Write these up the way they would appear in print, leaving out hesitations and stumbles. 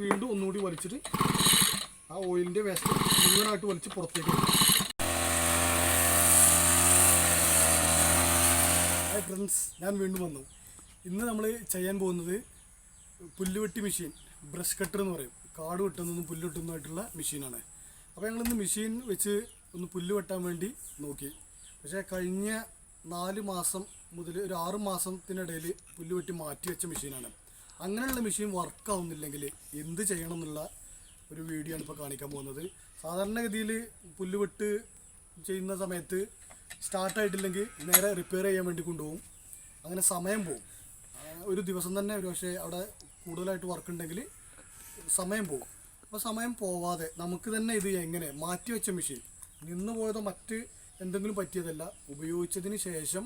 വീണ്ടും ഒന്നുകൂടി വലിച്ചിട്ട് ആ ഓയിലിൻ്റെ വേസ്റ്റ് മുഴുവനായിട്ട് വലിച്ച് പുറത്തേക്ക്. ഹായ് ഫ്രണ്ട്സ്, ഞാൻ വീണ്ടും വന്നു. ഇന്ന് നമ്മൾ ചെയ്യാൻ പോകുന്നത് പുല്ലുവെട്ടി മെഷീൻ, ബ്രഷ് കട്ടർ എന്ന് പറയും. കാട് വെട്ടുന്നതും പുല്ല് വെട്ടുന്നതായിട്ടുള്ള മെഷീനാണ്. അപ്പോൾ ഞങ്ങളിന്ന് മെഷീൻ വെച്ച് ഒന്ന് പുല്ല് വെട്ടാൻ വേണ്ടി നോക്കി. പക്ഷേ കഴിഞ്ഞ 4 മാസം മുതൽ ഒരു 6 മാസത്തിനിടയിൽ പുല്ല് വെട്ടി മാറ്റി വെച്ച മെഷീനാണ്. അങ്ങനെയുള്ള മെഷീൻ വർക്കാവുന്നില്ലെങ്കിൽ എന്ത് ചെയ്യണം എന്നുള്ള ഒരു വീഡിയോ ആണ് ഇപ്പോൾ കാണിക്കാൻ പോകുന്നത്. സാധാരണഗതിയിൽ പുല്ലുവെട്ട് ചെയ്യുന്ന സമയത്ത് സ്റ്റാർട്ടായിട്ടില്ലെങ്കിൽ നേരെ റിപ്പയർ ചെയ്യാൻ വേണ്ടി കൊണ്ടുപോകും. അങ്ങനെ സമയം പോകും. ഒരു ദിവസം തന്നെ ഒരു പക്ഷേ അവിടെ കൂടുതലായിട്ട് വർക്ക് ഉണ്ടെങ്കിൽ സമയം പോകും. അപ്പോൾ സമയം പോവാതെ നമുക്ക് തന്നെ ഇത് എങ്ങനെ മാറ്റിവെച്ച മെഷീൻ, നിന്ന് പോയതോ മറ്റ് എന്തെങ്കിലും പറ്റിയതല്ല, ഉപയോഗിച്ചതിന് ശേഷം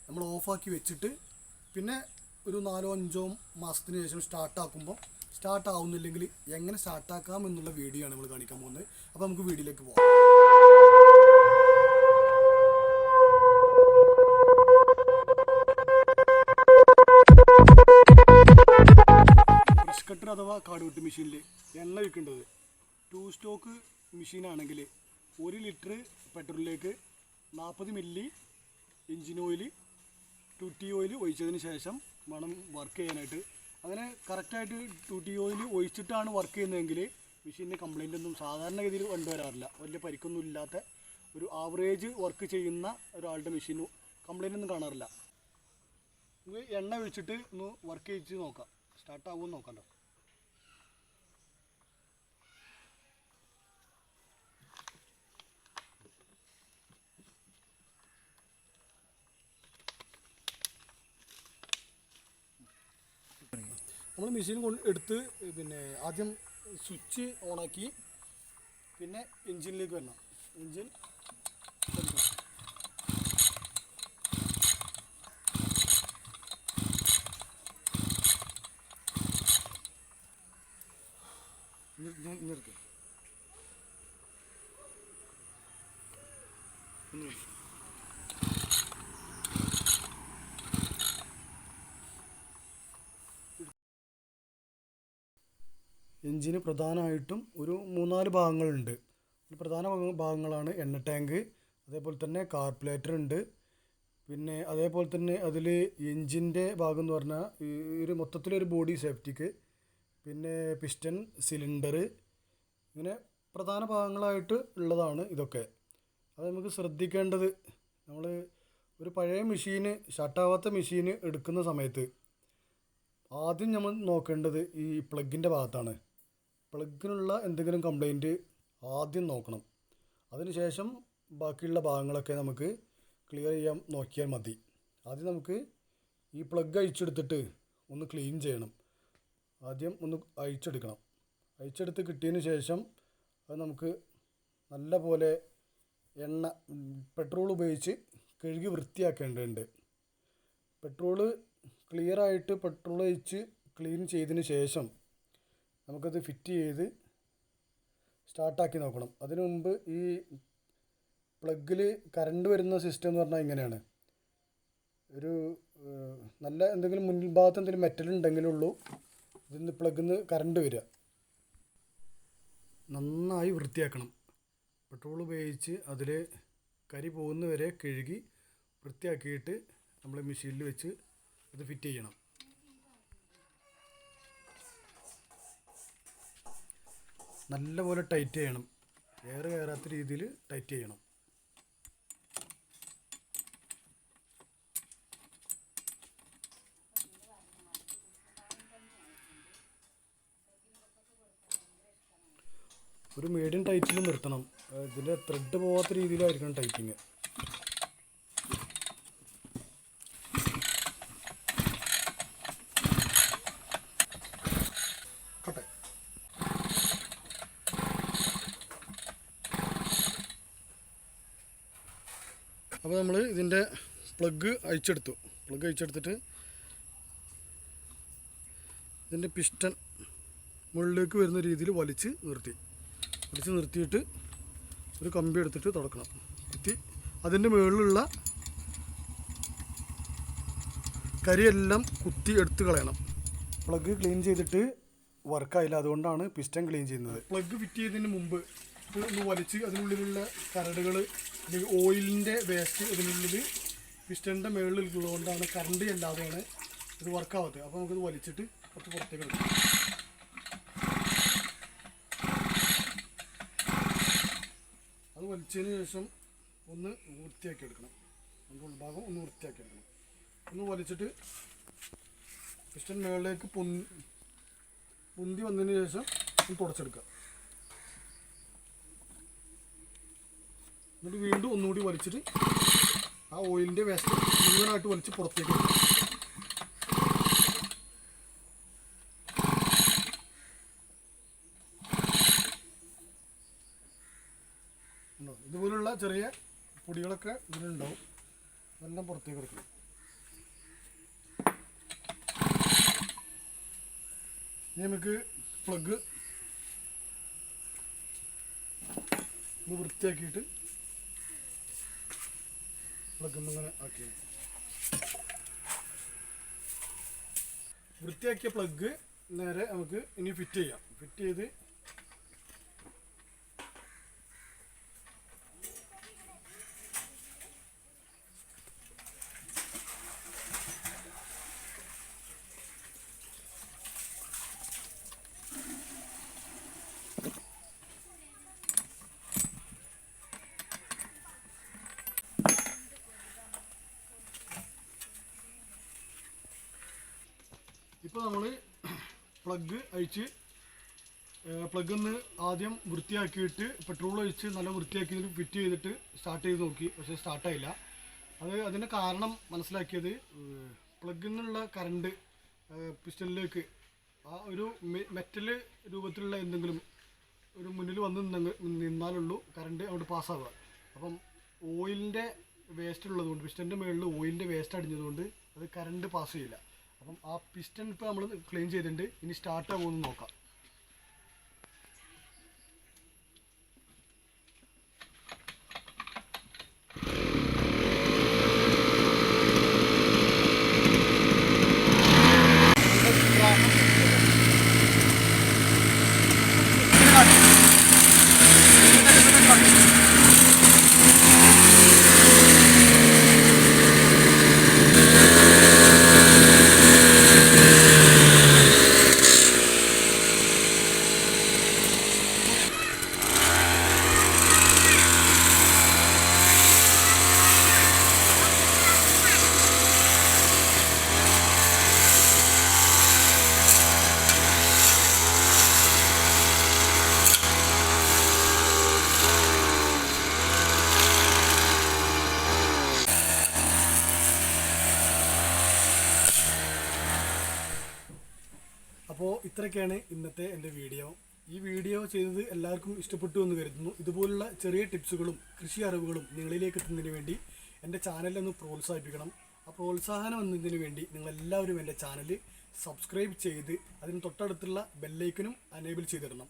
നമ്മൾ ഓഫാക്കി വെച്ചിട്ട് പിന്നെ ഒരു 4-5 മാസത്തിന് ശേഷം സ്റ്റാർട്ടാവുന്നില്ലെങ്കിൽ എങ്ങനെ സ്റ്റാർട്ടാക്കാം എന്നുള്ള വീഡിയോ ആണ് നമ്മൾ കാണിക്കാൻ പോകുന്നത്. അപ്പോൾ നമുക്ക് വീഡിയോയിലേക്ക് പോകാം. ബ്രഷ് കട്ടർ അഥവാ കാടുവെട്ട് മെഷീനിൽ എണ്ണ ഒഴിക്കേണ്ടത് 2 സ്റ്റോക്ക് മെഷീനാണെങ്കിൽ 1 ലിറ്റർ പെട്രോളിലേക്ക് 40 milli engine oil, two T oil ഒഴിച്ചതിന് ശേഷം വേണം വർക്ക് ചെയ്യാനായിട്ട്. അങ്ങനെ കറക്റ്റായിട്ട് ടൂട്ടി ഓയിൽ ഒഴിച്ചിട്ടാണ് വർക്ക് ചെയ്യുന്നതെങ്കിൽ മെഷീനിന് കംപ്ലൈൻ്റ് ഒന്നും സാധാരണഗതിയിൽ കണ്ടുവരാറില്ല. വലിയ പരിക്കൊന്നും ഇല്ലാത്ത ഒരു ആവറേജ് വർക്ക് ചെയ്യുന്ന ഒരാളുടെ മെഷീന് കംപ്ലൈൻ്റ് ഒന്നും കാണാറില്ല. നമുക്ക് എണ്ണ ഒഴിച്ചിട്ട് ഒന്ന് വർക്ക് ചെയ്ത് നോക്കാം, സ്റ്റാർട്ടാവുമെന്ന് നോക്കണ്ട. നമ്മൾ മെഷീൻ എടുത്ത് പിന്നെ ആദ്യം സ്വിച്ച് ഓണാക്കി പിന്നെ എൻജിനിലേക്ക് വരണം. എൻജിൻ നിർത്തി എൻജിന് പ്രധാനമായിട്ടും ഒരു 3-4 ഭാഗങ്ങളുണ്ട്. പ്രധാന ഭാഗങ്ങളാണ് എണ്ണ ടാങ്ക്, അതേപോലെ തന്നെ കാർപുലേറ്റർ ഉണ്ട്, പിന്നെ അതേപോലെ തന്നെ അതിൽ എൻജിൻ്റെ ഭാഗം എന്ന് പറഞ്ഞാൽ ഒരു മൊത്തത്തിലൊരു ബോഡി സേഫ്റ്റിക്ക്, പിന്നെ പിസ്റ്റൺ, സിലിണ്ടർ, ഇങ്ങനെ പ്രധാന ഭാഗങ്ങളായിട്ട് ഉള്ളതാണ് ഇതൊക്കെ. അത് നമുക്ക് ശ്രദ്ധിക്കേണ്ടത്, നമ്മൾ ഒരു പഴയ മെഷീന്, സ്റ്റാർട്ടാവാത്ത മെഷീന് എടുക്കുന്ന സമയത്ത് ആദ്യം നമ്മൾ നോക്കേണ്ടത് ഈ പ്ലഗിൻ്റെ ഭാഗത്താണ്. പ്ലഗിനുള്ള എന്തെങ്കിലും കംപ്ലൈൻറ്റ് ആദ്യം നോക്കണം. അതിനുശേഷം ബാക്കിയുള്ള ഭാഗങ്ങളൊക്കെ നമുക്ക് ക്ലിയർ ചെയ്യാൻ നോക്കിയാൽ മതി. ആദ്യം നമുക്ക് ഈ പ്ലഗ് അഴിച്ചെടുത്തിട്ട് ഒന്ന് ക്ലീൻ ചെയ്യണം. ആദ്യം ഒന്ന് അഴിച്ചെടുക്കണം. അഴിച്ചെടുത്ത് കിട്ടിയതിന് ശേഷം അത് നമുക്ക് നല്ല പോലെ പെട്രോൾ ഉപയോഗിച്ച് കഴുകി വൃത്തിയാക്കേണ്ടതുണ്ട്. പെട്രോള് ക്ലിയറായിട്ട് പെട്രോൾ ഒഴിച്ച് ക്ലീൻ ചെയ്തതിന് ശേഷം നമുക്കത് ഫിറ്റ് ചെയ്ത് സ്റ്റാർട്ടാക്കി നോക്കണം. അതിനു മുമ്പ് ഈ പ്ലഗിൽ കറണ്ട് വരുന്ന സിസ്റ്റം എന്ന് പറഞ്ഞാൽ ഇങ്ങനെയാണ്. ഒരു നല്ല എന്തെങ്കിലും മുൻഭാഗത്ത് എന്തെങ്കിലും മെറ്റൽ ഉണ്ടെങ്കിലുള്ളൂ ഇതിന്ന് പ്ലഗിൽ നിന്ന് കറണ്ട് വരിക. നന്നായി വൃത്തിയാക്കണം. പെട്രോൾ ഉപയോഗിച്ച് അതിൽ കരി പോകുന്നവരെ കഴുകി വൃത്തിയാക്കിയിട്ട് നമ്മൾ മെഷീനിൽ വെച്ച് അത് ഫിറ്റ് ചെയ്യണം. നല്ലപോലെ ടൈറ്റ് ചെയ്യണം. എയർ കയറാത്ത രീതിയിൽ ടൈറ്റ് ചെയ്യണം. ഒരു മീഡിയം ടൈറ്റിൽ നിർത്തണം. ഇതിൻ്റെ ത്രെഡ് പോകാത്ത രീതിയിലായിരിക്കണം ടൈറ്റിങ്. അപ്പോൾ നമ്മൾ ഇതിൻ്റെ പ്ലഗ് അഴിച്ചെടുത്തിട്ട് ഇതിൻ്റെ പിസ്റ്റൺ മുകളിലേക്ക് വരുന്ന രീതിയിൽ വലിച്ച് നിർത്തിയിട്ട് ഒരു കമ്പി എടുത്തിട്ട് തുടക്കണം. അതിൻ്റെ മുകളിലുള്ള കരിയെല്ലാം കുത്തി എടുത്ത് കളയണം. പ്ലഗ് ക്ലീൻ ചെയ്തിട്ട് വർക്കായില്ല, അതുകൊണ്ടാണ് പിസ്റ്റൺ ക്ലീൻ ചെയ്യുന്നത്. പ്ലഗ് ഫിറ്റ് ചെയ്തതിന് മുമ്പ് ഒന്ന് വലിച്ച് അതിനുള്ളിലുള്ള കരടുകൾ അല്ലെങ്കിൽ ഓയിലിൻ്റെ വേസ്റ്റ് ഇതിനുള്ളിൽ പിസ്റ്റണിൻ്റെ മുകളിലുള്ളതുകൊണ്ടാണ് കറണ്ട് അല്ലാതെയാണ് ഇത് വർക്കാവാത്തത്. അപ്പോൾ നമുക്കിത് വലിച്ചിട്ട് കുറച്ച് പുറത്തേക്ക് എടുക്കാം. അത് വലിച്ചതിന് ശേഷം ഒന്ന് വൃത്തിയാക്കി എടുക്കണം. അതിൻ്റെ ഉൾഭാഗം ഒന്ന് വൃത്തിയാക്കി എടുക്കണം. ഒന്ന് വലിച്ചിട്ട് പിസ്റ്റൺ മുകളിലേക്ക് പൊന്തി വന്നതിന് ശേഷം ഒന്ന് തുടച്ചെടുക്കുക. എന്നിട്ട് വീണ്ടും ഒന്നുകൂടി വലിച്ചിട്ട് ആ ഓയിലിൻ്റെ വേസ്റ്റ് മുഴുവനായിട്ട് വലിച്ച് പുറത്തേക്ക് എടുക്കുക. ഇതുപോലുള്ള ചെറിയ പൊടികളൊക്കെ ഇതിലുണ്ടാവും, അതെല്ലാം പുറത്തേക്ക് എടുക്കണം. ഇനി നമുക്ക് പ്ലഗ് ഒന്ന് വൃത്തിയാക്കിയിട്ട് പ്ലഗ് ഇങ്ങനെ ആക്കി വൃത്തിയാക്കിയ പ്ലഗ് നേരെ നമുക്ക് ഇനി ഫിറ്റ് ചെയ്യാം. ഫിറ്റ് ചെയ്ത് ഇപ്പോൾ നമ്മൾ പ്ലഗ് അഴിച്ച് പ്ലഗ് ഒന്ന് ആദ്യം വൃത്തിയാക്കിയിട്ട് പെട്രോൾ ഒഴിച്ച് നല്ല വൃത്തിയാക്കിയിട്ട് ഫിറ്റ് ചെയ്തിട്ട് സ്റ്റാർട്ട് ചെയ്ത് നോക്കി. പക്ഷേ സ്റ്റാർട്ടായില്ല. അതിൻ്റെ കാരണം മനസ്സിലാക്കിയത് പ്ലഗിൽ നിന്നുള്ള കറണ്ട് പിസ്റ്റണിലേക്ക് ആ ഒരു മെറ്റൽ രൂപത്തിലുള്ള എന്തെങ്കിലും ഒരു മുന്നിൽ വന്ന് നിന്നാലുള്ളൂ കറണ്ട് അവിടെ പാസ്സാവുക. അപ്പം ഓയിലിൻ്റെ വേസ്റ്റ് ഉള്ളതുകൊണ്ട് പിസ്റ്റൻ്റെ മുകളിൽ ഓയിലിൻ്റെ വേസ്റ്റ് അടിഞ്ഞതുകൊണ്ട് അത് കറണ്ട് പാസ് ചെയ്യില്ല. അപ്പം ആ പിസ്റ്റൺ ഇപ്പോൾ നമ്മൾ ക്ലീൻ ചെയ്തിട്ടുണ്ട്. ഇനി സ്റ്റാർട്ട് ആകുമെന്ന് നോക്കാം. അപ്പോൾ ഇത്രയൊക്കെയാണ് ഇന്നത്തെ എൻ്റെ വീഡിയോ. ഈ വീഡിയോ ചെയ്തത് എല്ലാവർക്കും ഇഷ്ടപ്പെട്ടു എന്ന് കരുതുന്നു. ഇതുപോലുള്ള ചെറിയ ടിപ്സുകളും കൃഷി അറിവുകളും നിങ്ങളിലേക്ക് എത്തുന്നതിന് വേണ്ടി എൻ്റെ ചാനലൊന്ന് പ്രോത്സാഹിപ്പിക്കണം. ആ പ്രോത്സാഹനം എന്നതിന് വേണ്ടി നിങ്ങളെല്ലാവരും എൻ്റെ ചാനൽ സബ്സ്ക്രൈബ് ചെയ്ത് അതിന് തൊട്ടടുത്തുള്ള ബെല്ലൈക്കനും അനേബിൾ ചെയ്തിടണം.